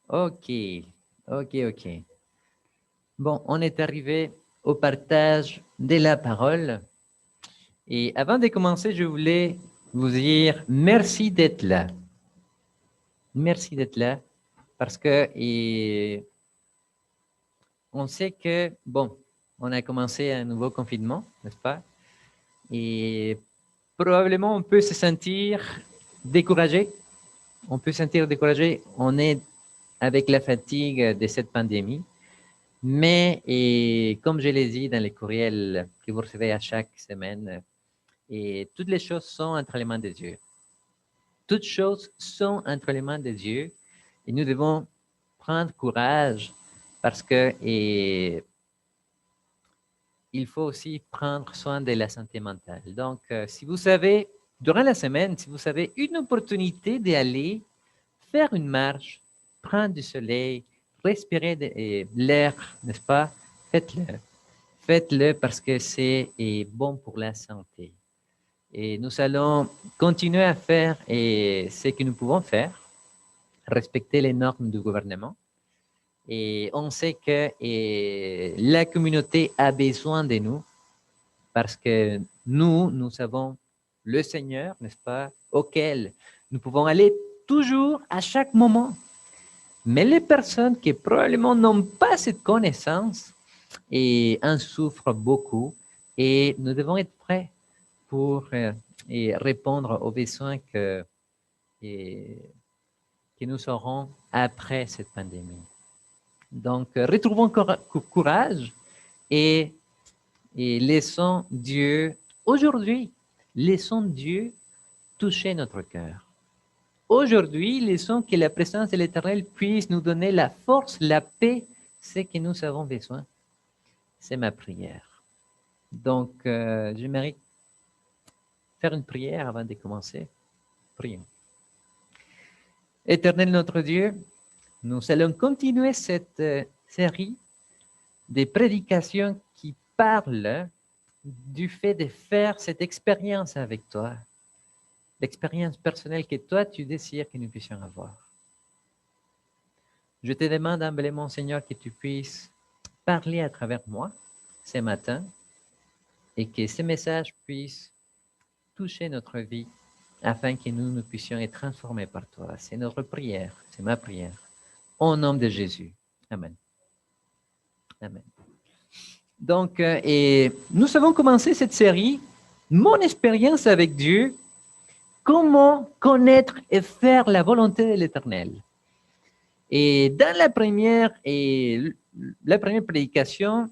Ok, ok. Bon, on est arrivé au partage de la parole. Et avant de commencer, je voulais vous dire merci d'être là. Merci d'être là parce que on sait que, bon, on a commencé un nouveau confinement, n'est-ce pas? Et probablement on peut se sentir découragé. On peut se sentir découragé. On est avec la fatigue de cette pandémie. Mais, et comme je l'ai dit dans les courriels que vous recevez à chaque semaine, et toutes les choses sont entre les mains de Dieu. Toutes choses sont entre les mains de Dieu et nous devons prendre courage parce que il faut aussi prendre soin de la santé mentale. Donc, si vous savez, durant la semaine, si vous avez une opportunité d'aller faire une marche, prendre du soleil, respirer l'air, n'est-ce pas? Faites-le. Faites-le parce que c'est bon pour la santé. Et nous allons continuer à faire ce que nous pouvons faire, respecter les normes du gouvernement. Et on sait que la communauté a besoin de nous parce que nous avons le Seigneur, n'est-ce pas, auquel nous pouvons aller toujours, à chaque moment. Mais les personnes qui probablement n'ont pas cette connaissance en souffrent beaucoup et nous devons être prêts pour répondre aux besoins et, que nous aurons après cette pandémie. Donc, retrouvons courage et, laissons Dieu, aujourd'hui, laissons Dieu toucher notre cœur. Aujourd'hui, laissons que la présence de l'Éternel puisse nous donner la force, la paix, ce que nous avons besoin. C'est ma prière. Donc, j'aimerais faire une prière avant de commencer. Prions. Éternel notre Dieu, nous allons continuer cette série de prédications qui parlent du fait de faire cette expérience avec toi, l'expérience personnelle que toi tu désires que nous puissions avoir. Je te demande humblement, Seigneur, que tu puisses parler à travers moi ce matin et que ces messages puissent toucher notre vie afin que nous puissions être transformés par toi. C'est notre prière, c'est ma prière. Au nom de Jésus. Amen. Amen. Donc, nous avons commencé cette série, Mon expérience avec Dieu, comment connaître et faire la volonté de l'Éternel. Et dans la première prédication,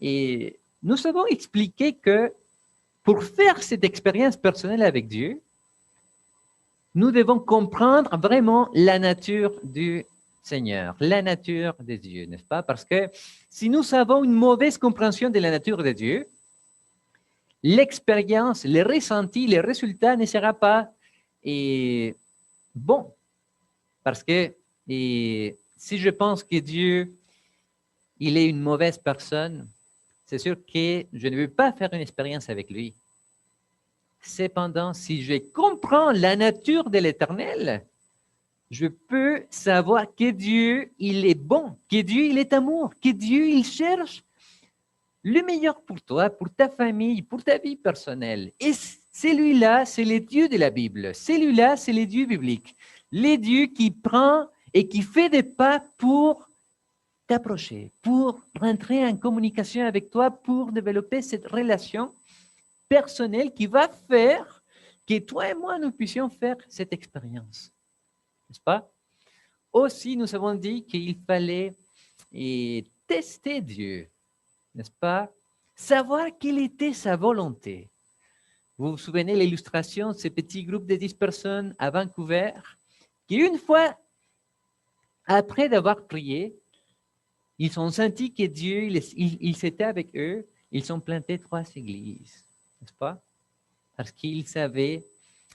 nous avons expliqué que pour faire cette expérience personnelle avec Dieu, nous devons comprendre vraiment la nature du Seigneur, la nature de Dieu, n'est-ce pas? Parce que si nous avons une mauvaise compréhension de la nature de Dieu, l'expérience, les ressentis, les résultats ne seront pas bons. Parce que si je pense que Dieu, il est une mauvaise personne, c'est sûr que je ne veux pas faire une expérience avec lui. Cependant, si je comprends la nature de l'Éternel, je peux savoir que Dieu, il est bon, que Dieu, il est amour, que Dieu, il cherche le meilleur pour toi, pour ta famille, pour ta vie personnelle. Et celui-là, c'est le Dieu de la Bible. Celui-là, c'est le Dieu biblique. Le Dieu qui prend et qui fait des pas pour t'approcher, pour rentrer en communication avec toi, pour développer cette relation personnelle qui va faire que toi et moi, nous puissions faire cette expérience. N'est-ce pas? Aussi, nous avons dit qu'il fallait tester Dieu, n'est-ce pas? Savoir quelle était sa volonté. Vous vous souvenez l'illustration de ce petit groupe de 10 personnes à Vancouver qui, une fois après d'avoir prié, ils ont senti que Dieu, il s'était avec eux, ils ont planté 3 églises, n'est-ce pas? Parce qu'ils avaient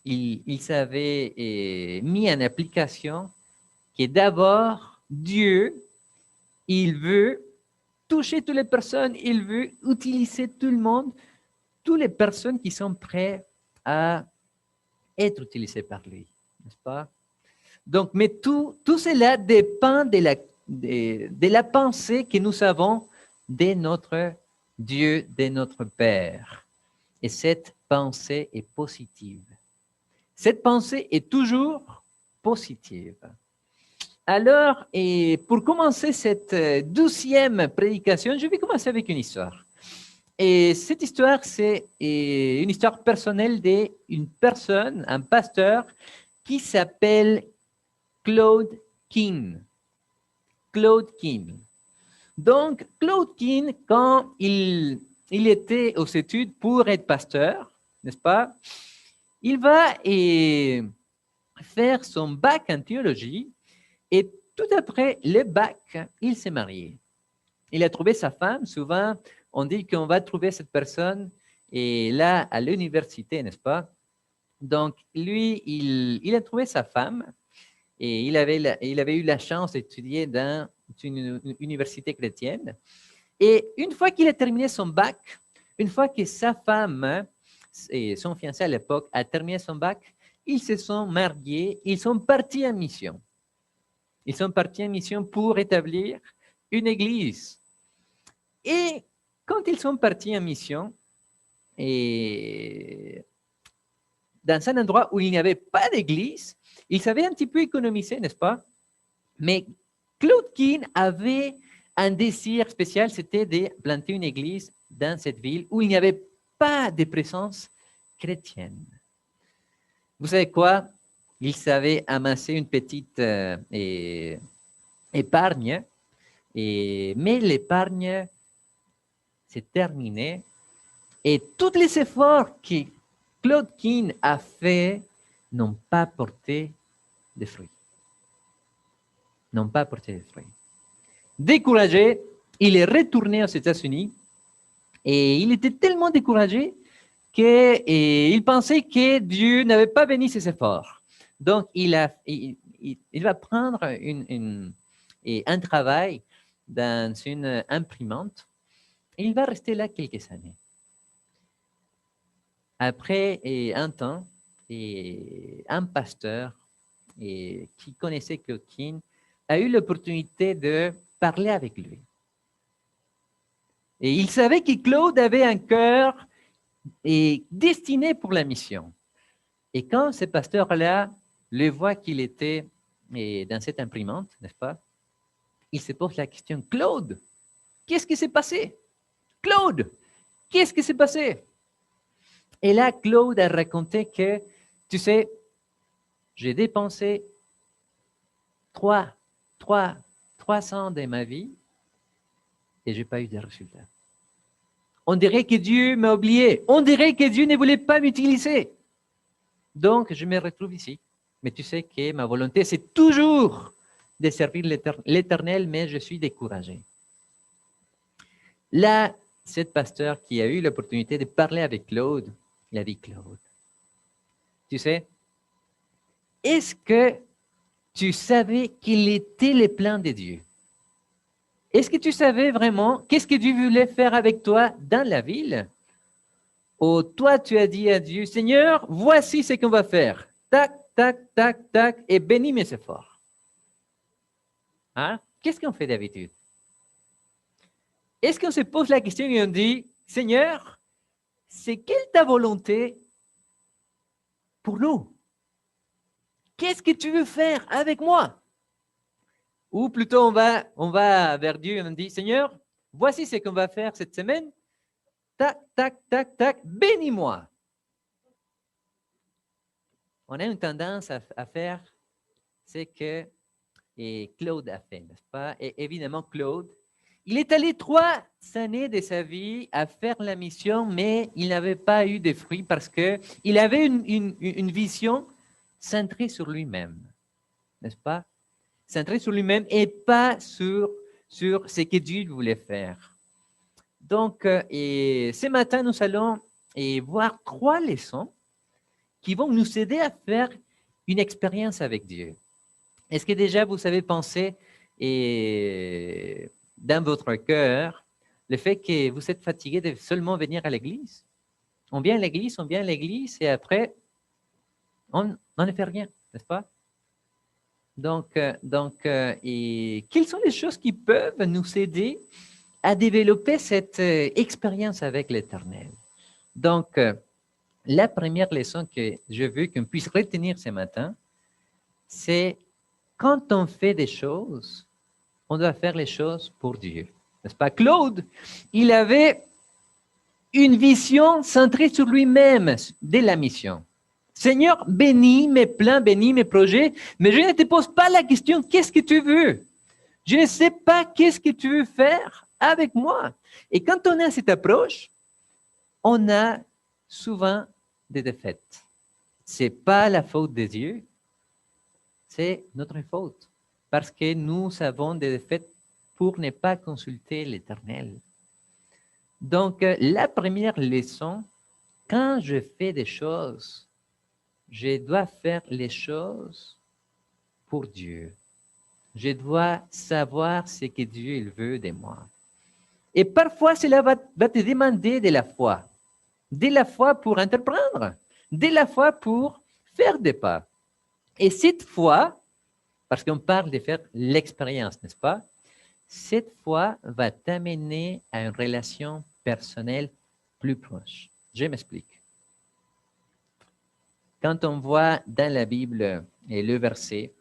mis en application que d'abord, Dieu, il veut toucher toutes les personnes, il veut utiliser tout le monde, toutes les personnes qui sont prêtes à être utilisées par lui, n'est-ce pas? Donc, mais tout cela dépend de la pensée que nous avons de notre Dieu, de notre Père. Et cette pensée est positive. Cette pensée est toujours positive. Alors, et pour commencer cette 12e prédication, je vais commencer avec une histoire. Et cette histoire, c'est une histoire personnelle d'une personne, un pasteur, qui s'appelle Claude King. Claude King. Donc, Claude King, quand il était aux études pour être pasteur, n'est-ce pas, il va faire son bac en théologie et tout après le bac, il s'est marié. Il a trouvé sa femme. Souvent, on dit qu'on va trouver cette personne et là, à l'université, n'est-ce pas? Donc, lui, il a trouvé sa femme et il avait eu la chance d'étudier dans une université chrétienne. Et une fois qu'il a terminé son bac, une fois que sa femme et son fiancé à l'époque a terminé son bac, ils se sont mariés, ils sont partis en mission. Ils sont partis en mission pour établir une église. Et quand ils sont partis en mission, et dans un endroit où il n'y avait pas d'église, ils savaient un petit peu économiser, n'est-ce pas? Mais Claude King avait un désir spécial, c'était de planter une église dans cette ville où il n'y avait pas de présence chrétienne. Vous savez quoi? Il savait amasser une petite épargne, mais l'épargne s'est terminée et tous les efforts que Claude King a fait n'ont pas porté de fruits. N'ont pas porté de fruits. Découragé, il est retourné aux États-Unis et il était tellement découragé qu'il pensait que Dieu n'avait pas béni ses efforts. Donc, il va prendre un travail dans une imprimante et il va rester là quelques années. Après un temps, un pasteur qui connaissait Claude King a eu l'opportunité de parler avec lui. Et il savait que Claude avait un cœur destiné pour la mission. Et quand ce pasteur-là le voit qu'il était dans cette imprimante, n'est-ce pas, il se pose la question, Claude, qu'est-ce qui s'est passé? Claude, qu'est-ce qui s'est passé? Et là, Claude a raconté que, tu sais, j'ai dépensé 3 ans de ma vie et je n'ai pas eu de résultat. On dirait que Dieu m'a oublié. On dirait que Dieu ne voulait pas m'utiliser. Donc, je me retrouve ici. Mais tu sais que ma volonté, c'est toujours de servir l'Éternel, mais je suis découragé. Là, cette pasteur qui a eu l'opportunité de parler avec Claude, il a dit, Claude, tu sais, est-ce que tu savais quel était le plan de Dieu? Est-ce que tu savais vraiment qu'est-ce que Dieu voulait faire avec toi dans la ville? Ou toi, tu as dit à Dieu, Seigneur, voici ce qu'on va faire. Tac, tac, tac, tac, et bénis mes efforts. Hein? Qu'est-ce qu'on fait d'habitude? Est-ce qu'on se pose la question et on dit, Seigneur, c'est quelle ta volonté pour nous? Qu'est-ce que tu veux faire avec moi? Ou plutôt, on va vers Dieu et on dit, Seigneur, voici ce qu'on va faire cette semaine. Tac, tac, tac, tac, bénis-moi. On a une tendance à faire ce que Claude a fait, n'est-ce pas? Et évidemment, Claude, il est allé 3 années de sa vie à faire la mission, mais il n'avait pas eu de fruits parce qu'il avait une vision centrée sur lui-même, n'est-ce pas? Centrée sur lui-même et pas sur ce que Dieu voulait faire. Donc, ce matin, nous allons voir 3 leçons qui vont nous aider à faire une expérience avec Dieu. Est-ce que déjà vous avez pensé dans votre cœur le fait que vous êtes fatigué de seulement venir à l'église? On vient à l'église et après, on ne fait rien, n'est-ce pas? Et quelles sont les choses qui peuvent nous aider à développer cette expérience avec l'Éternel? Donc, la première leçon que je veux qu'on puisse retenir ce matin, c'est quand on fait des choses, on doit faire les choses pour Dieu. N'est-ce pas? Claude, il avait une vision centrée sur lui-même de la mission. Seigneur, bénis mes plans, bénis mes projets, mais je ne te pose pas la question, qu'est-ce que tu veux? Je ne sais pas qu'est-ce que tu veux faire avec moi. Et quand on a cette approche, on a souvent des défaites. Ce n'est pas la faute de Dieu, c'est notre faute. Parce que nous avons des défaites pour ne pas consulter l'Éternel. Donc, la première leçon, quand je fais des choses, je dois faire les choses pour Dieu. Je dois savoir ce que Dieu il veut de moi. Et parfois, cela va te demander de la foi. De la foi pour entreprendre. De la foi pour faire des pas. Et cette foi, parce qu'on parle de faire l'expérience, n'est-ce pas? Cette foi va t'amener à une relation personnelle plus proche. Je m'explique. Quand on voit dans la Bible le verset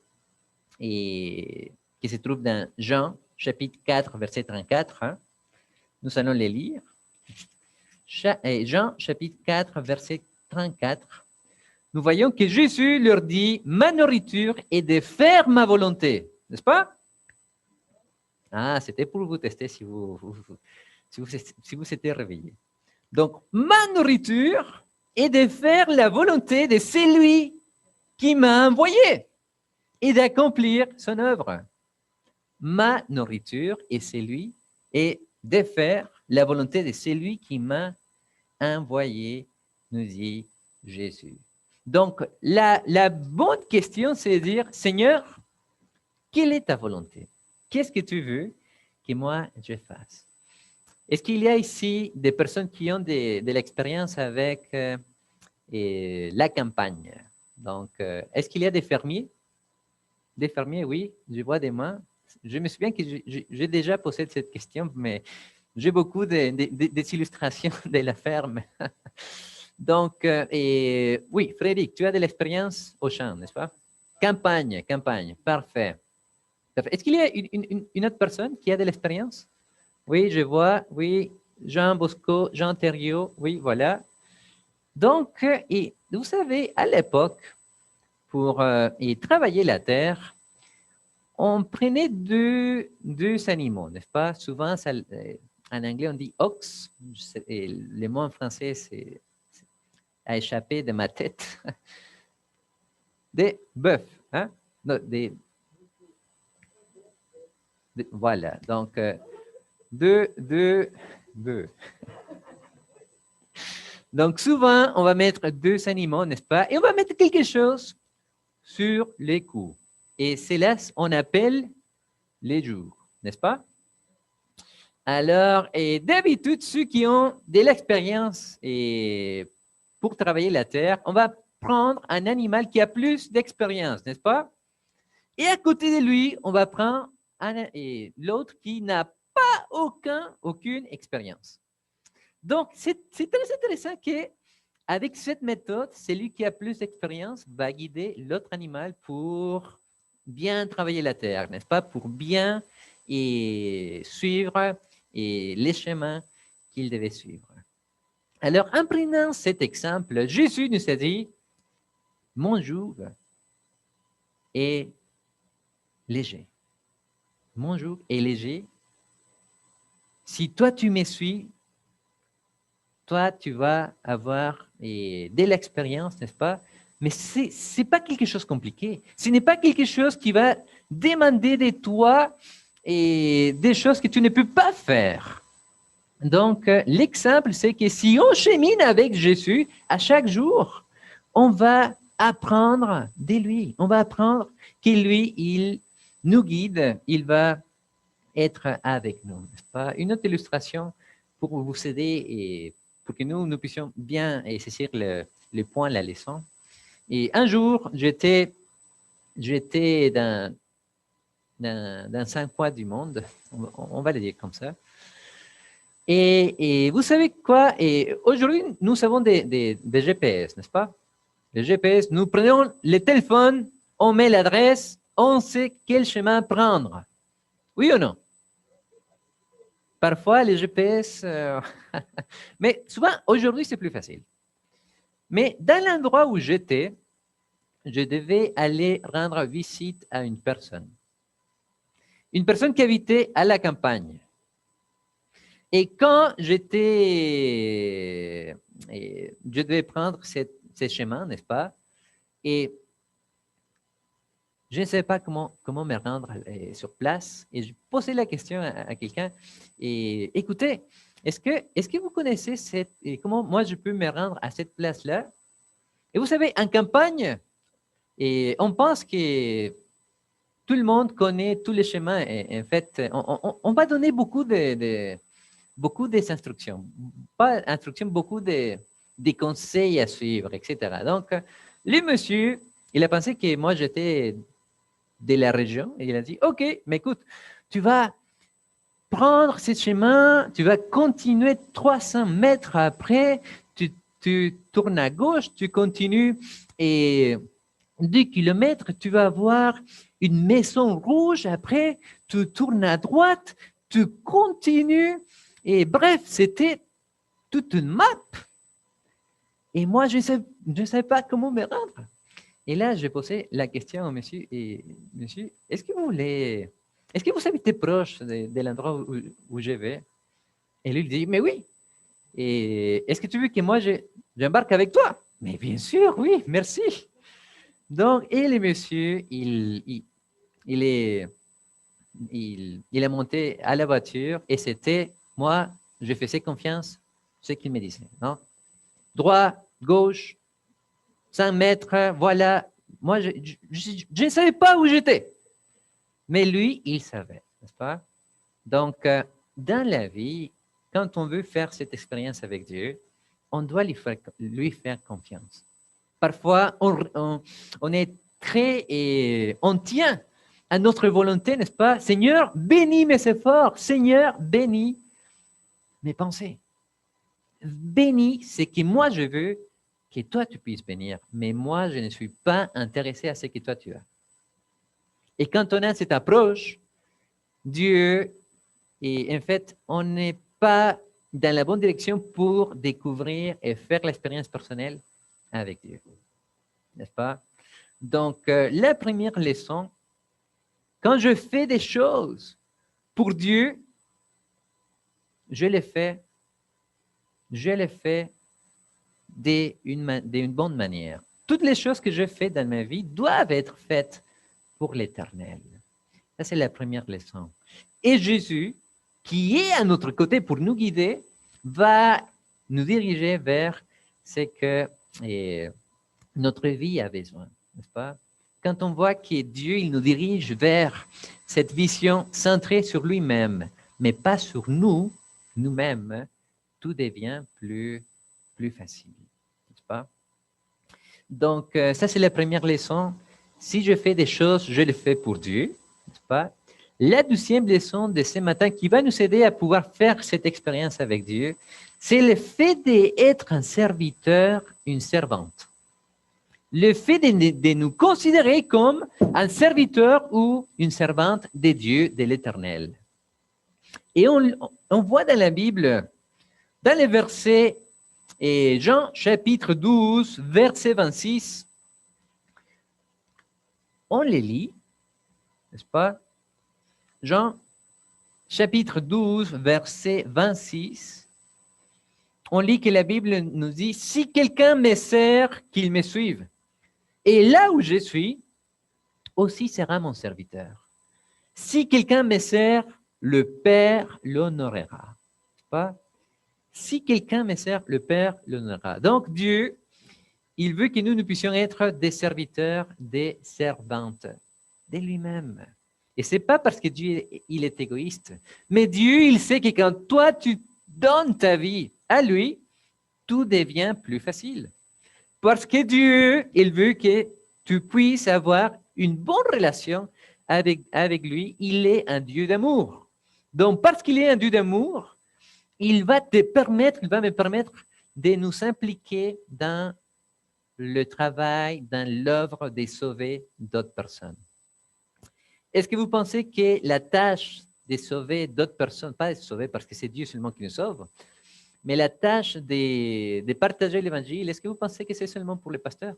qui se trouve dans Jean, chapitre 4, verset 34, hein, nous allons les lire. Jean, chapitre 4, verset 34, nous voyons que Jésus leur dit, ma nourriture est de faire ma volonté, n'est-ce pas? Ah, c'était pour vous tester si vous étiez réveillé. Donc, ma nourriture est de faire la volonté de celui qui m'a envoyé et d'accomplir son œuvre. Ma nourriture est celui et de faire la volonté de celui qui m'a envoyé, nous dit Jésus. Donc, la bonne question, c'est de dire, Seigneur, quelle est ta volonté? Qu'est-ce que tu veux que moi je fasse? Est-ce qu'il y a ici des personnes qui ont de l'expérience avec la campagne? Donc, est-ce qu'il y a des fermiers? Des fermiers, oui, je vois des mains. Je me souviens que j'ai déjà posé cette question, mais j'ai beaucoup d'illustrations de la ferme. Donc, oui, Frédéric, tu as de l'expérience au champ, n'est-ce pas? Campagne, parfait. Est-ce qu'il y a une autre personne qui a de l'expérience? Oui, je vois, oui, Jean Bosco, Jean Thériault, oui, voilà. Donc, et vous savez, à l'époque, pour travailler la terre, on prenait deux animaux, n'est-ce pas? Souvent, en anglais, on dit ox, et le mot en français a échappé de ma tête. Des bœufs, hein? Non, voilà, donc deux bœufs. Donc, souvent, on va mettre deux animaux, n'est-ce pas? Et on va mettre quelque chose sur les coups. Et c'est là on appelle les jours, n'est-ce pas? Alors, et d'habitude, ceux qui ont de l'expérience et pour travailler la terre, on va prendre un animal qui a plus d'expérience, n'est-ce pas? Et à côté de lui, on va prendre l'autre qui n'a pas aucune expérience. Donc, c'est très intéressant qu'avec cette méthode, celui qui a plus d'expérience va guider l'autre animal pour bien travailler la terre, n'est-ce pas? Pour bien suivre les chemins qu'il devait suivre. Alors, en prenant cet exemple, Jésus nous a dit, mon joug est léger. Mon joug est léger. Si toi, tu me suis, toi, tu vas avoir de l'expérience, n'est-ce pas? Mais ce n'est pas quelque chose de compliqué. Ce n'est pas quelque chose qui va demander de toi des choses que tu ne peux pas faire. Donc, l'exemple, c'est que si on chemine avec Jésus, à chaque jour, on va apprendre de lui. On va apprendre que lui, il nous guide, il va être avec nous. N'est-ce pas? Une autre illustration pour vous aider et pour que nous puissions bien saisir le point, la leçon. Et un jour, j'étais j'étais dans 5 coins du monde, on va le dire comme ça. Et vous savez quoi? Et aujourd'hui, nous avons des GPS, n'est-ce pas? Les GPS, nous prenons le téléphone, on met l'adresse, on sait quel chemin prendre. Oui ou non? Parfois, les GPS... mais souvent, aujourd'hui, c'est plus facile. Mais dans l'endroit où j'étais, je devais aller rendre visite à une personne. Une personne qui habitait à la campagne. Et quand j'étais... Je devais prendre ces chemins, n'est-ce pas? Et je ne savais pas comment me rendre sur place. Et je posais la question à quelqu'un. Et écoutez, est-ce que vous connaissez comment moi je peux me rendre à cette place-là? Et vous savez, en campagne, et on pense que tout le monde connaît tous les chemins. Et en fait, on va donner beaucoup des instructions. Pas instructions, beaucoup des conseils à suivre, etc. Donc, le monsieur, il a pensé que moi, j'étais de la région et il a dit, OK, mais écoute, tu vas prendre ce chemin, tu vas continuer 300 mètres après, tu tournes à gauche, tu continues et 2 kilomètres, tu vas voir une maison rouge, après tu tournes à droite, tu continues et bref, c'était toute une map. Et moi, je ne savais pas comment me rendre. Et là, j'ai posé la question au monsieur, et monsieur, est-ce que vous habitez proche de l'endroit où je vais? Et lui, il dit, mais oui. Et est-ce que tu veux que moi, j'embarque avec toi? Mais bien sûr, oui, merci. Donc, et le monsieur, il est monté à la voiture et c'était, moi, je faisais confiance ce qu'il me disait. Non? Droit, gauche, 100 mètres, voilà. Moi, je ne savais pas où j'étais. Mais lui, il savait, n'est-ce pas? Donc, dans la vie, quand on veut faire cette expérience avec Dieu, on doit lui faire confiance. Parfois, on est très et on tient à notre volonté, n'est-ce pas? Seigneur, bénis mes efforts. Seigneur, bénis mes pensées. Bénis ce que moi je veux que toi tu puisses bénir, mais moi je ne suis pas intéressé à ce que toi tu as. Et quand on a cette approche, Dieu, et en fait, on n'est pas dans la bonne direction pour découvrir et faire l'expérience personnelle avec Dieu. N'est-ce pas? Donc, la première leçon, quand je fais des choses pour Dieu, je les fais d'une bonne manière. Toutes les choses que je fais dans ma vie doivent être faites pour l'Éternel. Ça, c'est la première leçon. Et Jésus, qui est à notre côté pour nous guider, va nous diriger vers ce que notre vie a besoin, n'est-ce pas? Quand on voit que Dieu, il nous dirige vers cette vision centrée sur lui-même, mais pas sur nous-mêmes, tout devient plus facile, n'est-ce pas? Donc, ça, c'est la première leçon. Si je fais des choses, je les fais pour Dieu, n'est-ce pas? La deuxième leçon de ce matin qui va nous aider à pouvoir faire cette expérience avec Dieu, c'est le fait d'être un serviteur, une servante. Le fait de nous considérer comme un serviteur ou une servante de Dieu, de l'Éternel. Et on voit dans la Bible, dans les versets, et Jean chapitre 12, verset 26, on les lit, n'est-ce pas? Jean chapitre 12, verset 26, on lit que la Bible nous dit, si quelqu'un me sert, qu'il me suive. Et là où je suis, aussi sera mon serviteur. Si quelqu'un me sert, le Père l'honorera. Pas? Si quelqu'un me sert, le Père l'honorera. Donc Dieu, il veut que nous puissions être des serviteurs, des servantes de lui-même. Et ce n'est pas parce que Dieu il est égoïste, mais Dieu, il sait que quand toi, tu donnes ta vie à lui, tout devient plus facile. Parce que Dieu, il veut que tu puisses avoir une bonne relation avec lui. Il est un Dieu d'amour. Donc, parce qu'il est un Dieu d'amour, il va me permettre de nous impliquer dans le travail, dans l'œuvre de sauver d'autres personnes. Est-ce que vous pensez que la tâche de sauver d'autres personnes, pas de sauver parce que c'est Dieu seulement qui nous sauve, mais la tâche de partager l'évangile, est-ce que vous pensez que c'est seulement pour les pasteurs?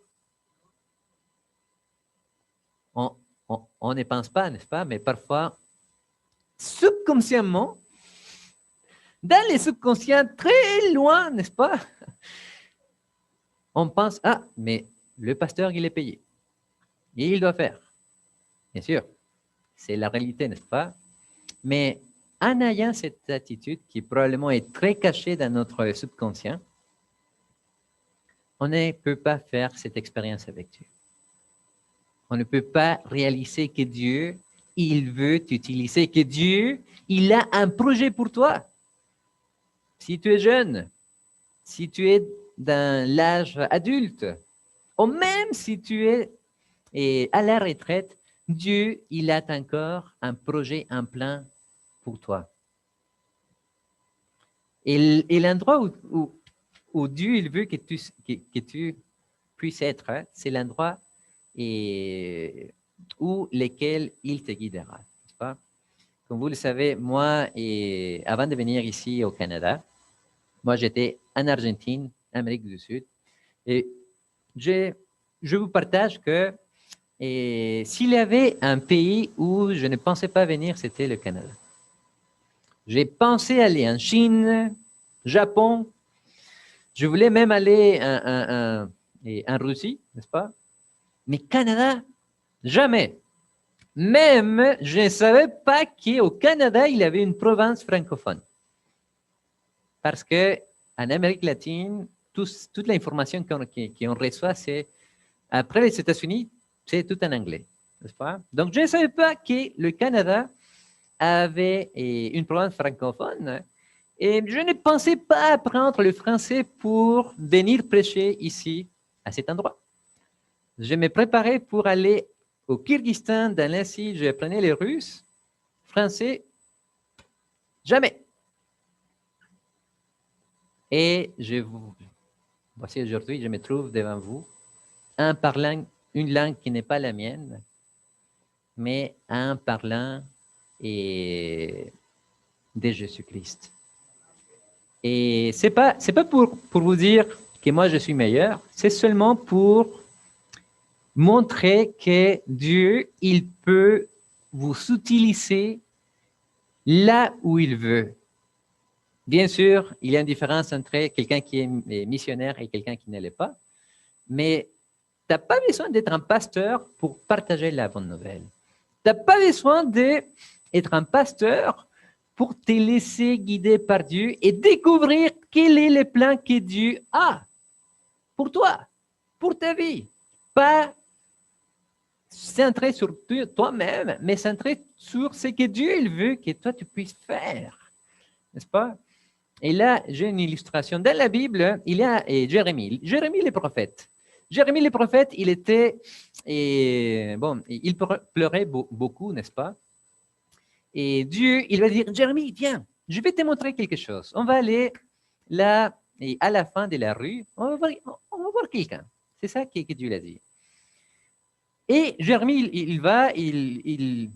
On ne pense pas, n'est-ce pas? Mais parfois, subconsciemment, dans les subconscients très loin, n'est-ce pas? On pense, ah, mais le pasteur, il est payé. Et il doit faire. Bien sûr, c'est la réalité, n'est-ce pas? Mais en ayant cette attitude qui probablement est très cachée dans notre subconscient, on ne peut pas faire cette expérience avec Dieu. On ne peut pas réaliser que Dieu, il veut t'utiliser, que Dieu, il a un projet pour toi. Si tu es jeune, si tu es dans l'âge adulte, ou même si tu es à la retraite, Dieu, il a encore un projet, un plan pour toi. Et l'endroit où Dieu il veut que tu puisses être, hein, c'est l'endroit où lequel il te guidera. N'est-ce pas? Comme vous le savez, moi, avant de venir ici au Canada, moi j'étais en Argentine, Amérique du Sud, et je vous partage que s'il y avait un pays où je ne pensais pas venir, c'était le Canada. J'ai pensé aller en Chine, Japon, je voulais même aller en Russie, n'est-ce pas? Mais Canada, jamais. Même, je ne savais pas qu'au Canada, il y avait une province francophone. Parce qu'en Amérique latine, toute l'information qu'on reçoit, c'est, après les États-Unis, c'est tout en anglais, n'est-ce pas? Donc, je ne savais pas que le Canada avait une province francophone. Et je ne pensais pas apprendre le français pour venir prêcher ici, à cet endroit. Je me préparais pour aller au Kyrgyzstan, dans l'Asie, j'apprenais le russe, français, jamais. Et voici aujourd'hui, je me trouve devant vous, en parlant une langue qui n'est pas la mienne, mais en parlant de Jésus-Christ. Et c'est pas pour vous dire que moi je suis meilleur, c'est seulement pour montrer que Dieu, il peut vous utiliser là où il veut. Bien sûr, il y a une différence entre quelqu'un qui est missionnaire et quelqu'un qui ne l'est pas, mais tu n'as pas besoin d'être un pasteur pour partager la bonne nouvelle. Tu n'as pas besoin d'être un pasteur pour te laisser guider par Dieu et découvrir quel est le plan que Dieu a pour toi, pour ta vie. Pas centré sur toi-même, mais centré sur ce que Dieu il veut que toi tu puisses faire. N'est-ce pas? Et là, j'ai une illustration. Dans la Bible, il y a Jérémie. Jérémie le prophète. Jérémie le prophète, il était, il pleurait beaucoup, n'est-ce pas? Et Dieu, il va dire, Jérémie, viens, je vais te montrer quelque chose. On va aller là, et à la fin de la rue, on va voir quelqu'un. C'est ça que Dieu l'a dit. Et Jérémie,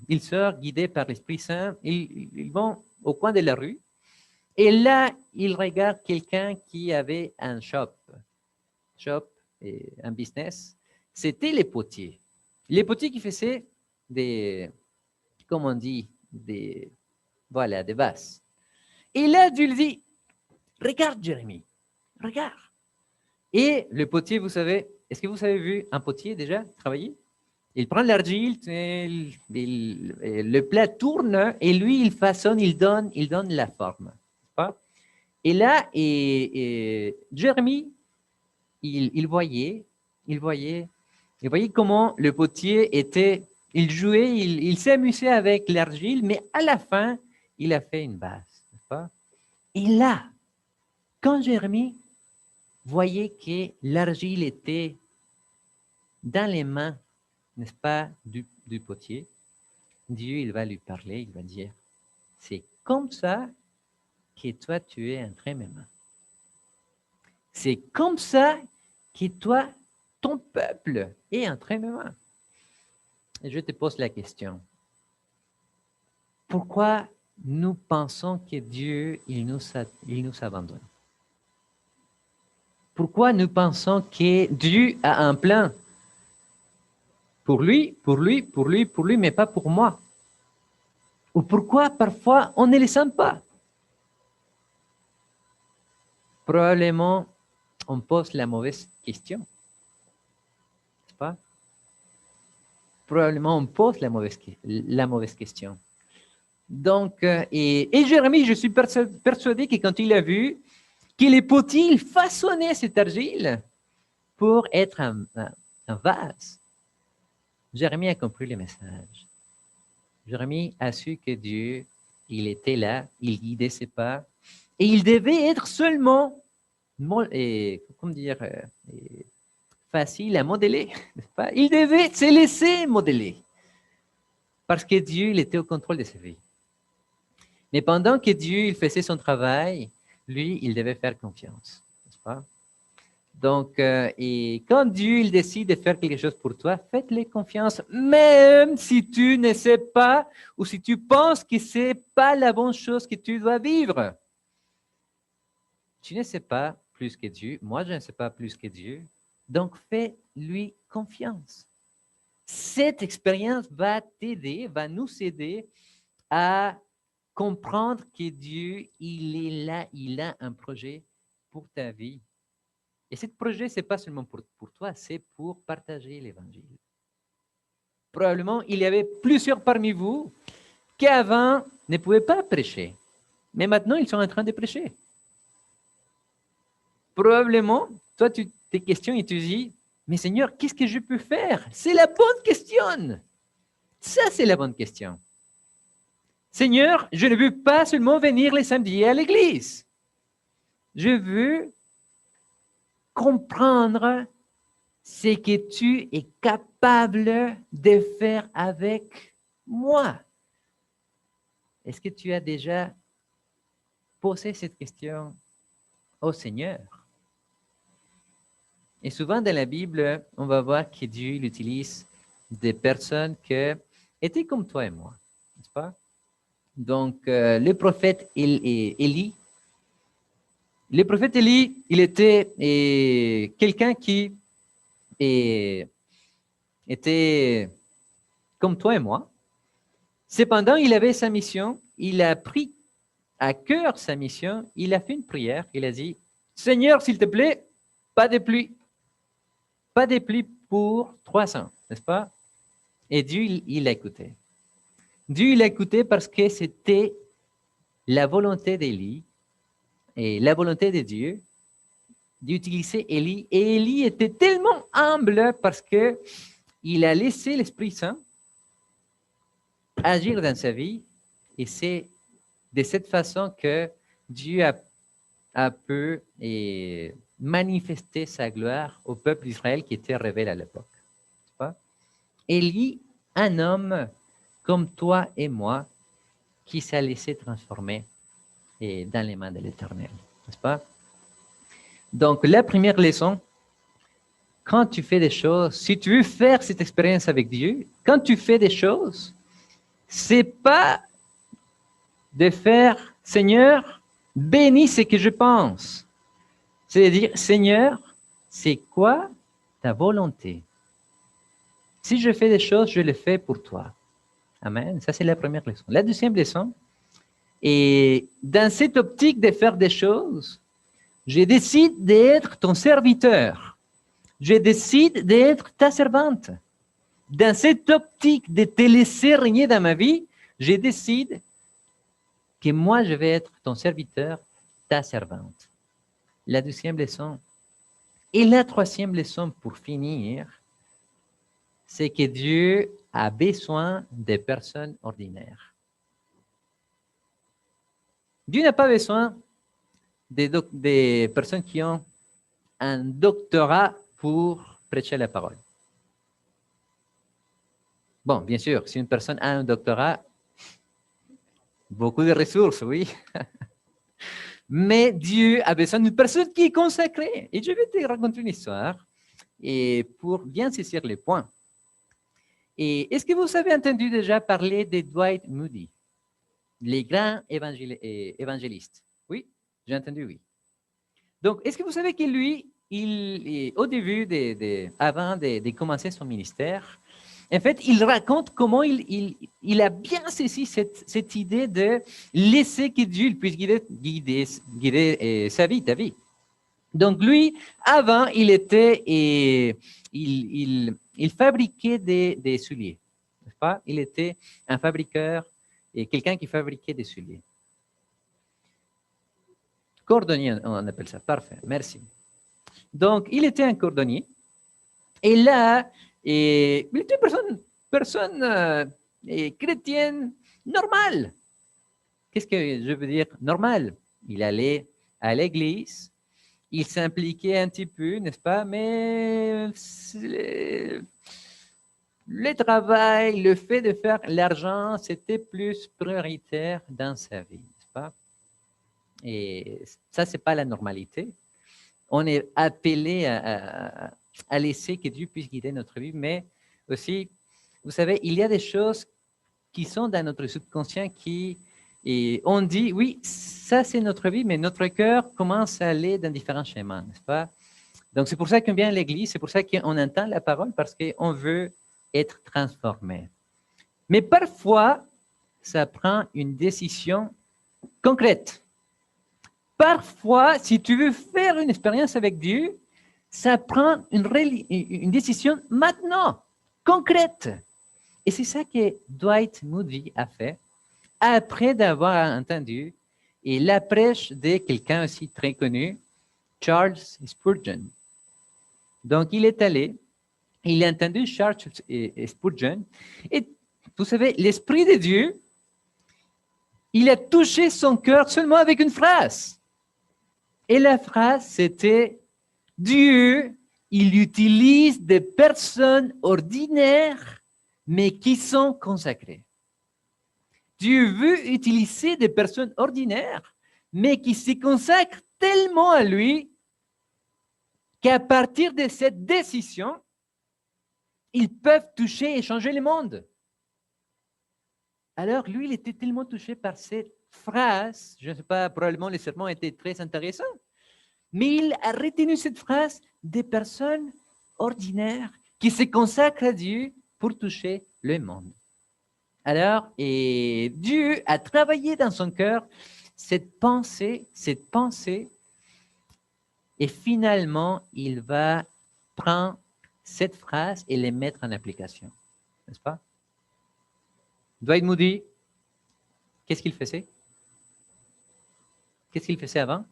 il sort guidé par l'Esprit Saint. Ils vont au coin de la rue. Et là, il regarde quelqu'un qui avait un shop, un business. C'était les potiers. Les potiers qui faisaient comment on dit, des vases. Et là, Dieu lui dit, regarde Jérémie, regarde. Et le potier, vous savez, est-ce que vous avez vu un potier déjà travailler? Il prend l'argile, le plat tourne et lui, il façonne, il donne la forme. Pas? Et là, Jérémie, il voyait comment le potier il jouait, il s'amusait avec l'argile, mais à la fin, il a fait une base. Pas? Et là, quand Jérémie voyait que l'argile était dans les mains n'est-ce pas, du potier, Dieu, il va lui parler, il va dire, c'est comme ça que toi, tu es entre mes mains. C'est comme ça que toi, ton peuple est entre mes mains. Et je te pose la question. Pourquoi nous pensons que Dieu, il nous abandonne? Pourquoi nous pensons que Dieu a un plan pour lui, pour lui, pour lui, pour lui, mais pas pour moi? Ou pourquoi parfois on ne le sent pas? Probablement, on pose la mauvaise question, n'est-ce pas? Probablement, on pose la mauvaise question. Donc, et Jérémie, je suis persuadé que quand il a vu que les potiers, ils façonnaient cette argile pour être un vase, Jérémie a compris le message. Jérémie a su que Dieu, il était là, il guidait ses pas, et il devait être seulement, comment dire, facile à modeler, n'est-ce pas? Il devait se laisser modeler, parce que Dieu, il était au contrôle de sa vie. Mais pendant que Dieu, il faisait son travail, lui, il devait faire confiance, n'est-ce pas? Donc, et quand Dieu, il décide de faire quelque chose pour toi, faites-le confiance, même si tu ne sais pas ou si tu penses que ce n'est pas la bonne chose que tu dois vivre. Tu ne sais pas plus que Dieu, moi je ne sais pas plus que Dieu, donc fais-lui confiance. Cette expérience va t'aider, va nous aider à comprendre que Dieu, il est là, il a un projet pour ta vie. Et ce projet, ce n'est pas seulement pour toi, c'est pour partager l'Évangile. Probablement, il y avait plusieurs parmi vous qui avant ne pouvaient pas prêcher, mais maintenant, ils sont en train de prêcher. Probablement, toi, tu te questionnes et tu dis, mais Seigneur, qu'est-ce que je peux faire? C'est la bonne question. Ça, c'est la bonne question. Seigneur, je ne veux pas seulement venir les samedis à l'église. Je veux comprendre ce que tu es capable de faire avec moi. Est-ce que tu as déjà posé cette question au Seigneur? Et souvent dans la Bible, on va voir que Dieu utilise des personnes qui étaient comme toi et moi, n'est-ce pas? Donc, le prophète Élie, il était quelqu'un qui était comme toi et moi. Cependant, il avait sa mission, il a pris à cœur sa mission, il a fait une prière, il a dit, Seigneur, s'il te plaît, pas de pluie pour 300, n'est-ce pas? Et Dieu, il a écouté. Dieu, il a écouté parce que c'était la volonté d'Élie et la volonté de Dieu d'utiliser Élie. Et Élie était tellement humble parce que il a laissé l'Esprit Saint agir dans sa vie. Et c'est de cette façon que Dieu a pu manifester sa gloire au peuple d'Israël qui était rebelle à l'époque. Élie, un homme comme toi et moi, qui s'est laissé transformer dans les mains de l'Éternel, n'est-ce pas? Donc, la première leçon, quand tu fais des choses, si tu veux faire cette expérience avec Dieu, quand tu fais des choses, c'est pas de faire, Seigneur, bénis ce que je pense. C'est-à-dire, Seigneur, c'est quoi ta volonté? Si je fais des choses, je les fais pour toi. Amen. Ça, c'est la première leçon. La deuxième leçon, et dans cette optique de faire des choses, je décide d'être ton serviteur. Je décide d'être ta servante. Dans cette optique de te laisser régner dans ma vie, je décide que moi, je vais être ton serviteur, ta servante. La deuxième leçon. Et la troisième leçon pour finir, c'est que Dieu a besoin des personnes ordinaires. Dieu n'a pas besoin des personnes qui ont un doctorat pour prêcher la parole. Bon, bien sûr, si une personne a un doctorat, beaucoup de ressources, oui. Mais Dieu a besoin d'une personne qui est consacrée. Et je vais te raconter une histoire et pour bien saisir les points. Et est-ce que vous avez entendu déjà parler de Dwight Moody, les grands évangélistes? Oui, j'ai entendu, oui. Donc, est-ce que vous savez que lui, au début, avant de commencer son ministère, en fait, il raconte comment il a bien saisi cette idée de laisser que Dieu puisse guider sa vie, ta vie. Donc, lui, avant, il fabriquait des souliers, n'est-ce pas? Il était un fabriqueur et quelqu'un qui fabriquait des souliers. Cordonnier, on appelle ça. Parfait, merci. Donc, il était un cordonnier. Et là, il était une personne chrétienne normale. Qu'est-ce que je veux dire normale? Il allait à l'église, il s'impliquait un petit peu, n'est-ce pas? Mais le travail, le fait de faire l'argent, c'était plus prioritaire dans sa vie, n'est-ce pas? Et ça, c'est pas la normalité. On est appelé à laisser que Dieu puisse guider notre vie, mais aussi, vous savez, il y a des choses qui sont dans notre subconscient et on dit, oui, ça c'est notre vie, mais notre cœur commence à aller dans différents chemins, n'est-ce pas? Donc c'est pour ça qu'on vient à l'église, c'est pour ça qu'on entend la parole, parce qu'on veut être transformé. Mais parfois, ça prend une décision concrète. Parfois, si tu veux faire une expérience avec Dieu, ça prend une décision maintenant, concrète. Et c'est ça que Dwight Moody a fait après d'avoir entendu et la prêche de quelqu'un aussi très connu, Charles Spurgeon. Donc, il est allé, il a entendu Charles Spurgeon, et vous savez, l'Esprit de Dieu, il a touché son cœur seulement avec une phrase. Et la phrase, c'était « Dieu, il utilise des personnes ordinaires, mais qui sont consacrées. » Dieu veut utiliser des personnes ordinaires, mais qui se consacrent tellement à lui qu'à partir de cette décision, ils peuvent toucher et changer le monde. Alors, lui, il était tellement touché par cette phrase, je ne sais pas, probablement le sermon était très intéressant, mais il a retenu cette phrase des personnes ordinaires qui se consacrent à Dieu pour toucher le monde. Alors, et Dieu a travaillé dans son cœur cette pensée, et finalement, il va prendre cette phrase et les mettre en application. N'est-ce pas? Dwight Moody, qu'est-ce qu'il faisait? Qu'est-ce qu'il faisait avant?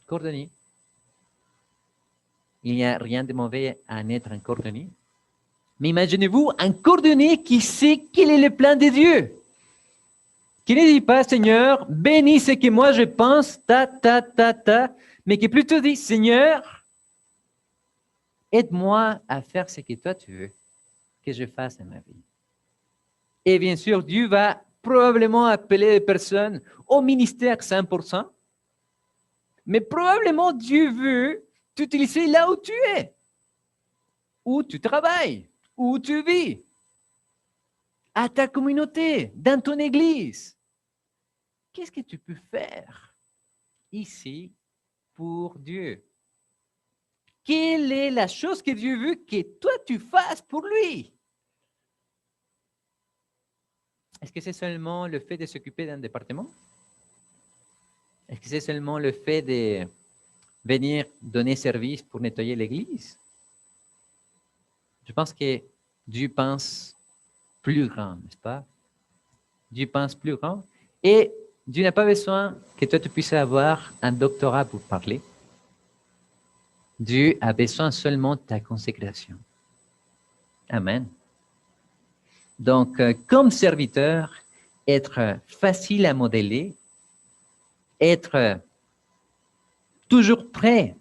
Cordonnier. Il n'y a rien de mauvais à être un cordonnier. Mais imaginez-vous un cordonnier qui sait quel est le plan de Dieu. Qui ne dit pas, Seigneur, bénis ce que moi je pense, mais qui plutôt dit, Seigneur, aide-moi à faire ce que toi tu veux que je fasse dans ma vie. Et bien sûr, Dieu va probablement appeler les personnes au ministère 100%, mais probablement Dieu veut t'utiliser là où tu es, où tu travailles, où tu vis, à ta communauté, dans ton église. Qu'est-ce que tu peux faire ici pour Dieu? Quelle est la chose que Dieu veut que toi tu fasses pour lui? Est-ce que c'est seulement le fait de s'occuper d'un département? Est-ce que c'est seulement le fait de venir donner service pour nettoyer l'église? Je pense que Dieu pense plus grand, n'est-ce pas? Dieu pense plus grand. Et Dieu n'a pas besoin que toi tu puisses avoir un doctorat pour parler. Dieu a besoin seulement de ta consécration. Amen. Donc, comme serviteur, être facile à modeler, être toujours prêt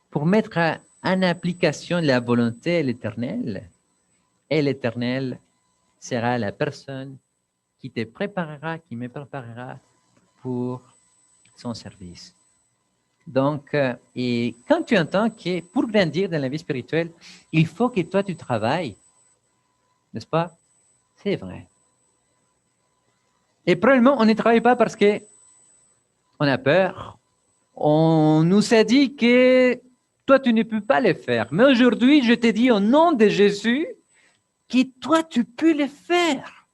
pour mettre en application la volonté de l'Éternel, Et l'Éternel sera la personne qui te préparera, qui me préparera pour son service. Donc, et quand tu entends que pour grandir dans la vie spirituelle, il faut que toi tu travailles, n'est-ce pas? C'est vrai. Et probablement, on ne travaille pas parce que on a peur. On nous a dit que toi, tu ne peux pas le faire. Mais aujourd'hui, je te dis au nom de Jésus que toi, tu peux le faire.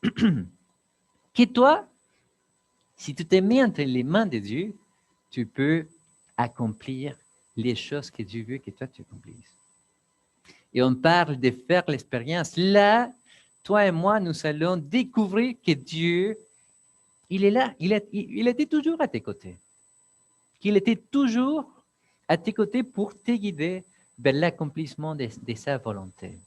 Que toi, si tu te mets entre les mains de Dieu, tu peux accomplir les choses que Dieu veut que toi, tu accomplisses. Et on parle de faire l'expérience. Là, toi et moi, nous allons découvrir que Dieu, il est là. Il était toujours à tes côtés. Qu'il était toujours à tes côtés pour te guider vers l'accomplissement de sa volonté.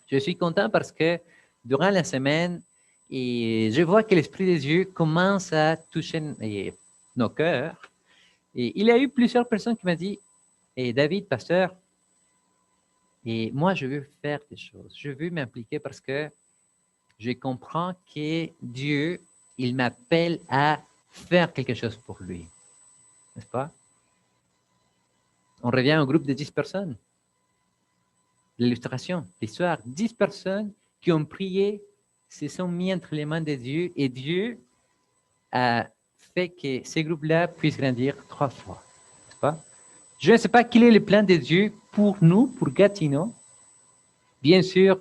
Je suis content parce que durant la semaine, et je vois que l'Esprit de Dieu commence à toucher nos cœurs. Et il y a eu plusieurs personnes qui m'ont dit, David, pasteur, et moi je veux faire des choses, je veux m'impliquer parce que je comprends que Dieu, il m'appelle à faire quelque chose pour lui. N'est-ce pas? On revient au groupe de 10 personnes. L'illustration, l'histoire, 10 personnes qui ont prié, se sont mis entre les mains de Dieu et Dieu a fait que ces groupes-là puissent grandir 3 fois. N'est-ce pas? Je ne sais pas quel est le plan de Dieu pour nous, pour Gatineau. Bien sûr,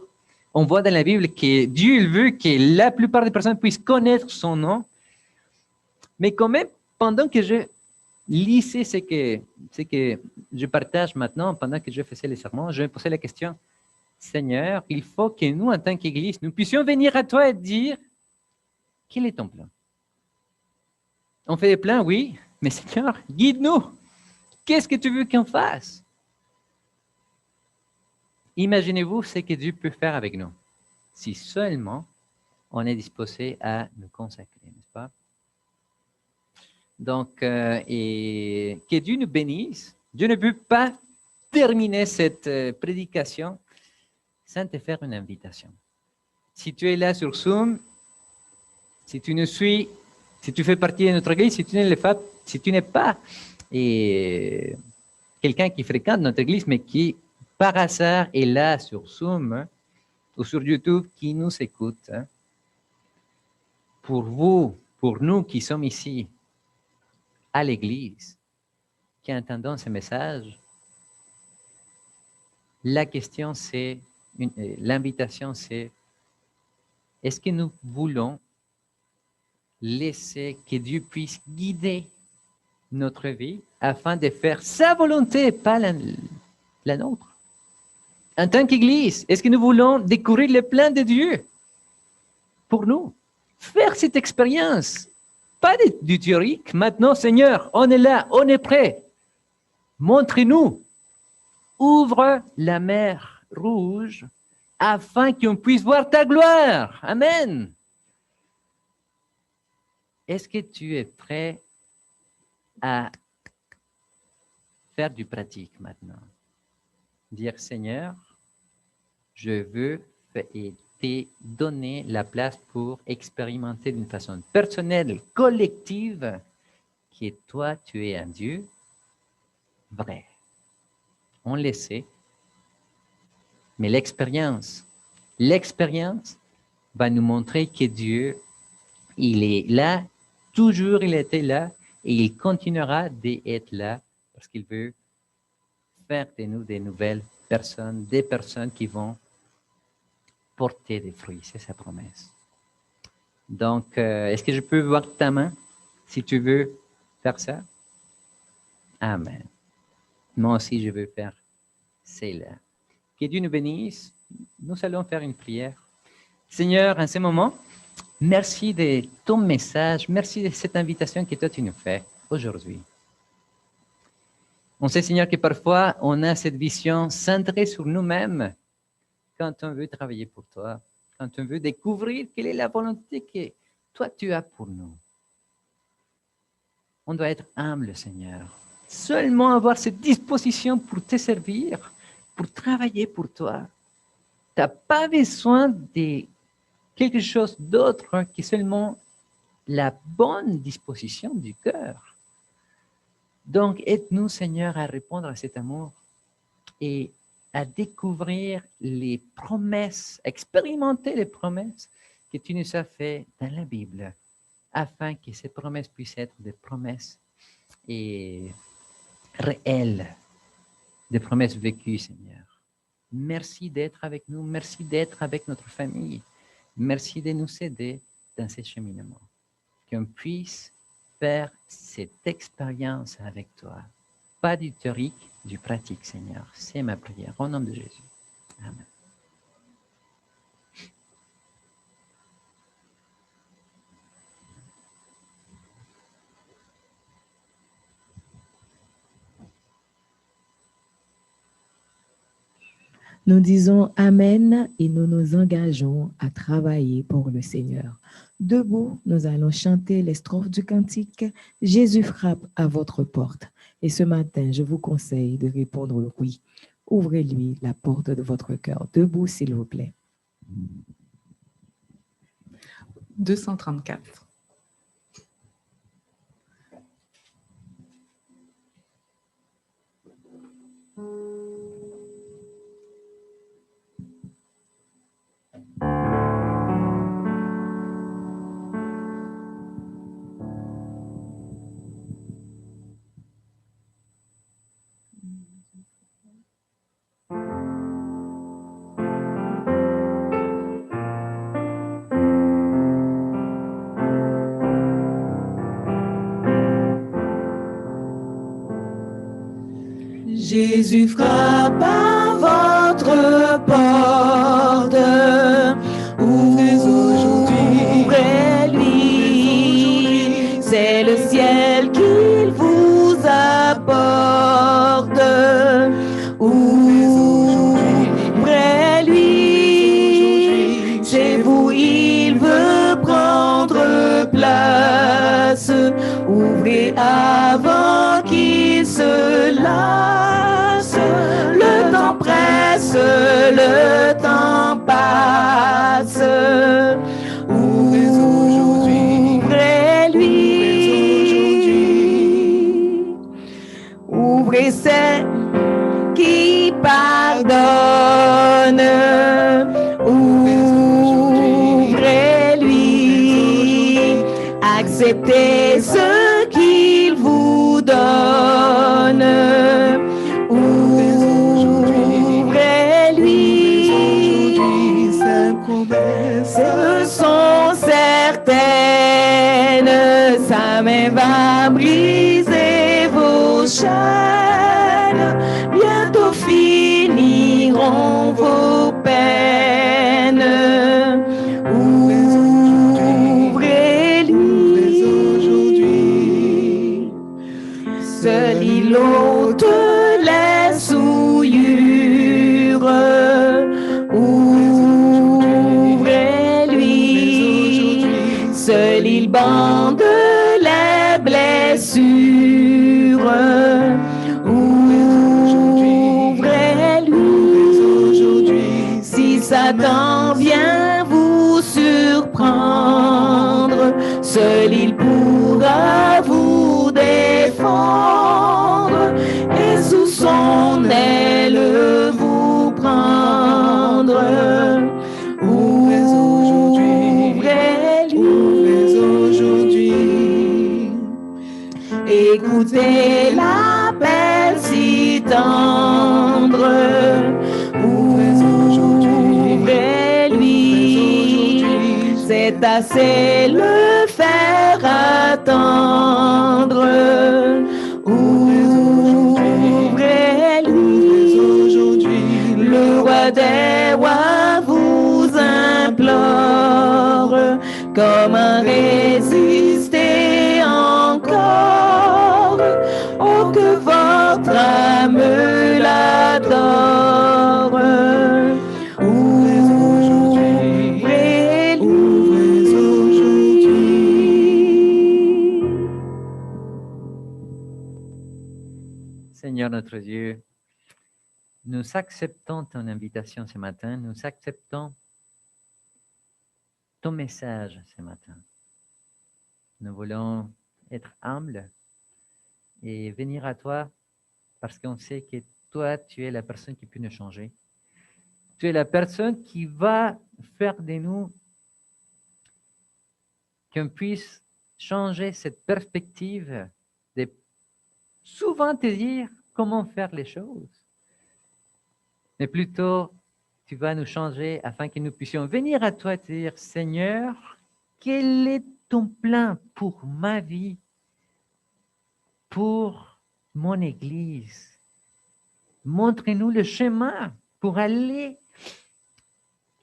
on voit dans la Bible que Dieu il veut que la plupart des personnes puissent connaître son nom. Mais quand même, pendant que je lisais ce que je partage maintenant, pendant que je faisais les sermons, je me posais la question, Seigneur, il faut que nous, en tant qu'Église, nous puissions venir à toi et dire, quel est ton plan? On fait des plans, oui, mais Seigneur, guide-nous. Qu'est-ce que tu veux qu'on fasse? Imaginez-vous ce que Dieu peut faire avec nous, si seulement on est disposé à nous consacrer, n'est-ce pas? Donc, et que Dieu nous bénisse. Dieu ne peut pas terminer cette prédication sans te faire une invitation. Si tu es là sur Zoom, si tu nous suis, si tu fais partie de notre église, si tu n'es pas quelqu'un qui fréquente notre église, mais qui par hasard est là sur Zoom hein, ou sur YouTube, qui nous écoute, hein, pour vous, pour nous qui sommes ici à l'église, qui entendons ce message, la question c'est, l'invitation c'est, est-ce que nous voulons laisser que Dieu puisse guider notre vie afin de faire sa volonté, pas la nôtre? En tant qu'Église, est-ce que nous voulons découvrir le plan de Dieu pour nous? Faire cette expérience, pas du théorique. Maintenant, Seigneur, on est là, on est prêt. Montrez-nous. Ouvre la mer rouge afin qu'on puisse voir ta gloire. Amen. Est-ce que tu es prêt à faire du pratique maintenant? Dire, Seigneur, je veux te donner la place pour expérimenter d'une façon personnelle, collective, que toi, tu es un Dieu vrai. On le sait, mais l'expérience va nous montrer que Dieu, il est là, toujours il était là, et il continuera d'être là, parce qu'il veut faire de nous des nouvelles personnes, des personnes qui vont porter des fruits, c'est sa promesse. Donc, est-ce que je peux voir ta main, si tu veux faire ça? Amen. Moi aussi, je veux faire cela. Que Dieu nous bénisse. Nous allons faire une prière. Seigneur, en ce moment, merci de ton message, merci de cette invitation que toi tu nous fais aujourd'hui. On sait, Seigneur, que parfois on a cette vision centrée sur nous-mêmes quand on veut travailler pour toi, quand on veut découvrir quelle est la volonté que toi tu as pour nous. On doit être humble, Seigneur. Seulement avoir cette disposition pour te servir, pour travailler pour toi. Tu n'as pas besoin de quelque chose d'autre que seulement la bonne disposition du cœur. Donc, aide-nous, Seigneur, à répondre à cet amour et à découvrir les promesses, expérimenter les promesses que tu nous as faites dans la Bible, afin que ces promesses puissent être des promesses réelles, des promesses vécues, Seigneur. Merci d'être avec nous, merci d'être avec notre famille, merci de nous aider dans ce cheminement, qu'on puisse faire cette expérience avec toi. Pas du théorique, du pratique, Seigneur. C'est ma prière. Au nom de Jésus. Amen. Nous disons Amen et nous nous engageons à travailler pour le Seigneur. Debout, nous allons chanter les strophes du cantique « Jésus frappe à votre porte ». Et ce matin, je vous conseille de répondre oui. Ouvrez-lui la porte de votre cœur. Debout, s'il vous plaît. 234. Jésus frappe à votre porte. Ouvrez aujourd'hui, ouvrez-lui. C'est le ciel qu'il vous apporte. Ouvrez-lui. Chez vous, il veut prendre place. Ouvrez avant qu'il se lasse. Le temps presse, le temps passe. Ouvrez-lui. Ouvrez celle qui pardonne. Ouvrez-lui. Acceptez ce qu'il vous donne. Ouvrez-lui. Ce sont certaines. Sa main va briser vos chaînes. Bientôt finiront vos peines. Ouvrez-lui. Seul il ôte les souillures. Ouvrez-lui. Seul il bande les blessures. Ouvrez-lui. Si Satan vient vous surprendre, seul il pourra vous défendre et sous son aile vous prendre. Ouvrez-lui. Écoutez l'appel si tendre. Ouvrez-lui. C'est assez le faire attendre. Ouvrez-lui. Le roi des rois vous implore. Comment résister encore? Oh, que votre âme l'adore. Ouvrez-lui. Seigneur notre Dieu, nous acceptons ton invitation ce matin, nous acceptons ton message ce matin. Nous voulons être humbles et venir à toi parce qu'on sait que toi, tu es la personne qui peut nous changer. Tu es la personne qui va faire de nous qu'on puisse changer cette perspective de souvent te dire comment faire les choses. Mais plutôt, tu vas nous changer afin que nous puissions venir à toi et te dire, Seigneur, quel est ton plan pour ma vie, pour mon Église? Montre-nous le chemin pour aller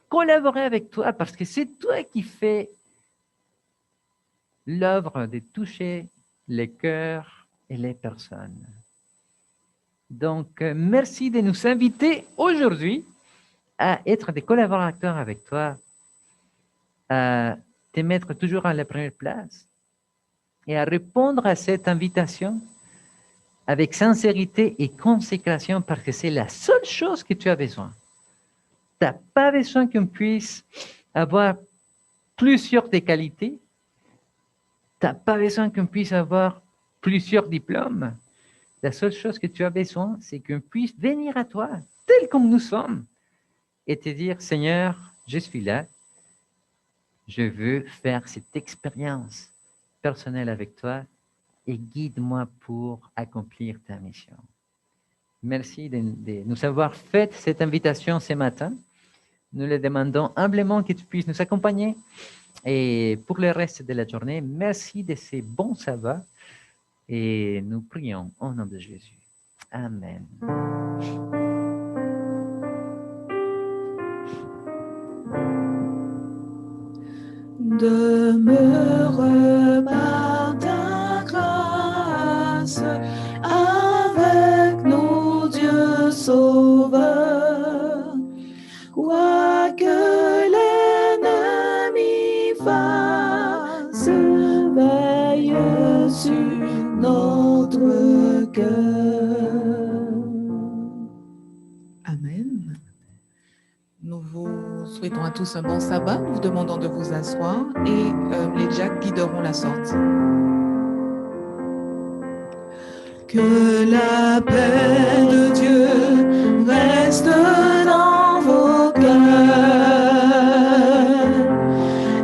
collaborer avec toi, parce que c'est toi qui fais l'œuvre de toucher les cœurs et les personnes. Donc, merci de nous inviter aujourd'hui à être des collaborateurs avec toi, à te mettre toujours à la première place et à répondre à cette invitation avec sincérité et consécration, parce que c'est la seule chose que tu as besoin. Tu n'as pas besoin qu'on puisse avoir plusieurs des qualités. Tu n'as pas besoin qu'on puisse avoir plusieurs diplômes. La seule chose que tu as besoin, c'est qu'on puisse venir à toi, tel comme nous sommes, et te dire, Seigneur, je suis là. Je veux faire cette expérience personnelle avec toi et guide-moi pour accomplir ta mission. Merci de nous avoir fait cette invitation ce matin. Nous le demandons humblement que tu puisses nous accompagner. Et pour le reste de la journée, merci de ces bons sabbats. Et nous prions au nom de Jésus. Amen. Demeure par ta grâce avec nous, Dieu Sauveur. Quoi que l'ennemi fasse, veille sur notre cœur. Amen. Nous vous souhaitons à tous un bon sabbat. Nous vous demandons de vous asseoir et les Jacks guideront la sortie. Que la paix de Dieu reste dans vos cœurs.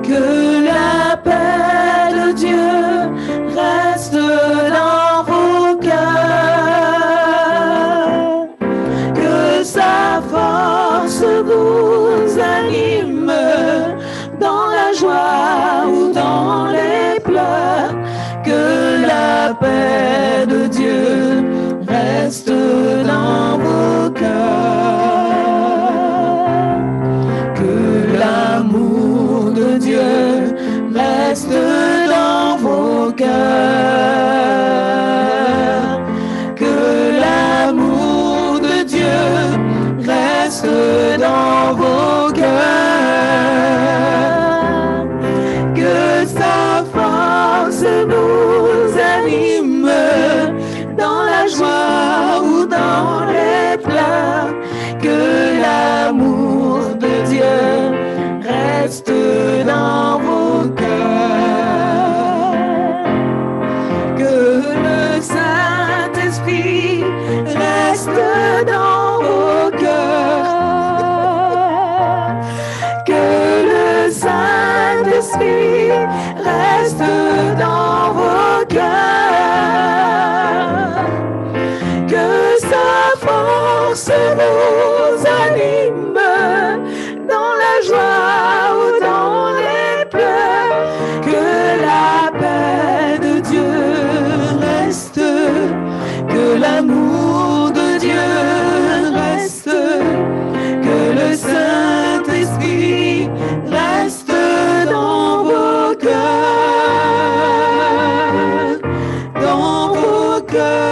Que la paix de Dieu reste dans vos cœurs. Que sa force vous anime dans la joie ou dans les pleurs. Que la paix de Dieu reste dans vos cœurs. Que l'amour de Dieu reste dans vos cœurs. Que l'amour de Dieu reste dans vos cœurs. Que sa force nous anime dans la joie ou dans les pleurs. Que l'amour de Dieu reste dans vos cœurs. Que le Saint-Esprit reste dans vos cœurs. Que le Saint-Esprit reste dans vos cœurs. Que sa force vous anime dans la joie ou dans les pleurs. Que la paix de Dieu reste. Que l'amour de Dieu reste. Que le Saint-Esprit reste dans vos cœurs. Dans vos cœurs.